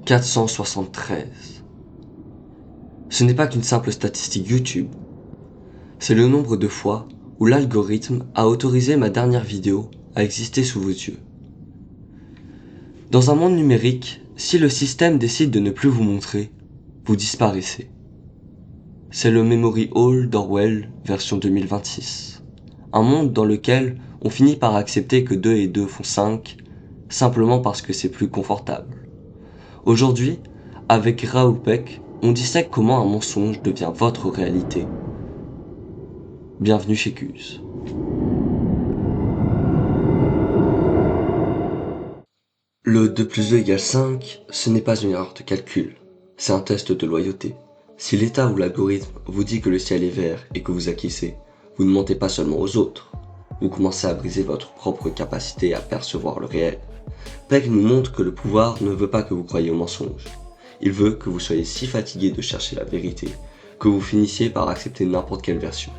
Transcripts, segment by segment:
473. Ce n'est pas qu'une simple statistique YouTube, c'est le nombre de fois où l'algorithme a autorisé ma dernière vidéo à exister sous vos yeux. Dans un monde numérique, si le système décide de ne plus vous montrer, vous disparaissez. C'est le Memory Hall d'Orwell version 2026. Un monde dans lequel on finit par accepter que 2 et 2 font 5, simplement parce que c'est plus confortable. Aujourd'hui, avec Raoul Peck, on dissèque comment un mensonge devient votre réalité. Bienvenue chez Cuse. Le 2 plus 2 égale 5, ce n'est pas une erreur de calcul, c'est un test de loyauté. Si l'État ou l'algorithme vous dit que le ciel est vert et que vous acquiescez, vous ne mentez pas seulement aux autres, vous commencez à briser votre propre capacité à percevoir le réel. Peck nous montre que le pouvoir ne veut pas que vous croyiez au mensonge. Il veut que vous soyez si fatigué de chercher la vérité, que vous finissiez par accepter n'importe quelle version,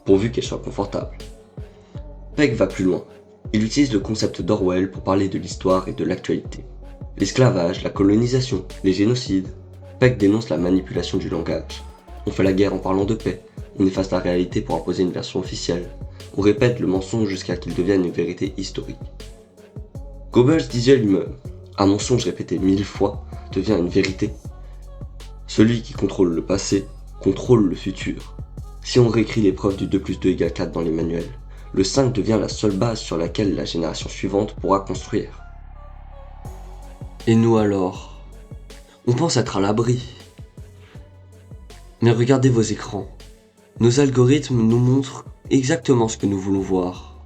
pourvu qu'elle soit confortable. Peck va plus loin. Il utilise le concept d'Orwell pour parler de l'histoire et de l'actualité. L'esclavage, la colonisation, les génocides. Peck dénonce la manipulation du langage. On fait la guerre en parlant de paix, on efface la réalité pour imposer une version officielle. On répète le mensonge jusqu'à qu'il devienne une vérité historique. Goebbels disait lui-même, un mensonge répété 1000 fois devient une vérité. Celui qui contrôle le passé contrôle le futur. Si on réécrit l'épreuve du 2 plus 2 égale 4 dans les manuels, le 5 devient la seule base sur laquelle la génération suivante pourra construire. Et nous alors ? On pense être à l'abri. Mais regardez vos écrans. Nos algorithmes nous montrent exactement ce que nous voulons voir.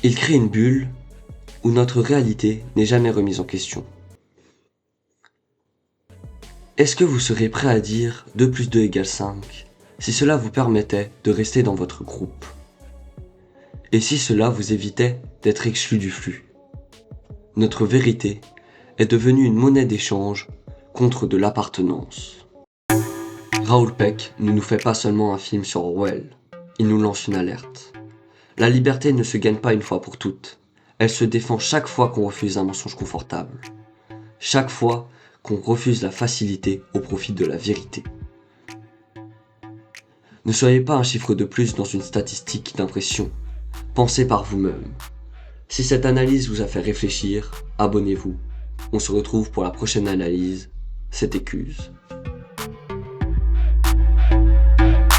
Ils créent une bulle où notre réalité n'est jamais remise en question. Est-ce que vous serez prêt à dire 2 plus 2 égale 5 si cela vous permettait de rester dans votre groupe? Et si cela vous évitait d'être exclu du flux? Notre vérité est devenue une monnaie d'échange contre de l'appartenance. Raoul Peck ne nous fait pas seulement un film sur Orwell, il nous lance une alerte. La liberté ne se gagne pas une fois pour toutes, elle se défend chaque fois qu'on refuse un mensonge confortable. Chaque fois qu'on refuse la facilité au profit de la vérité. Ne soyez pas un chiffre de plus dans une statistique d'impression. Pensez par vous-même. Si cette analyse vous a fait réfléchir, abonnez-vous. On se retrouve pour la prochaine analyse. C'était Cuse.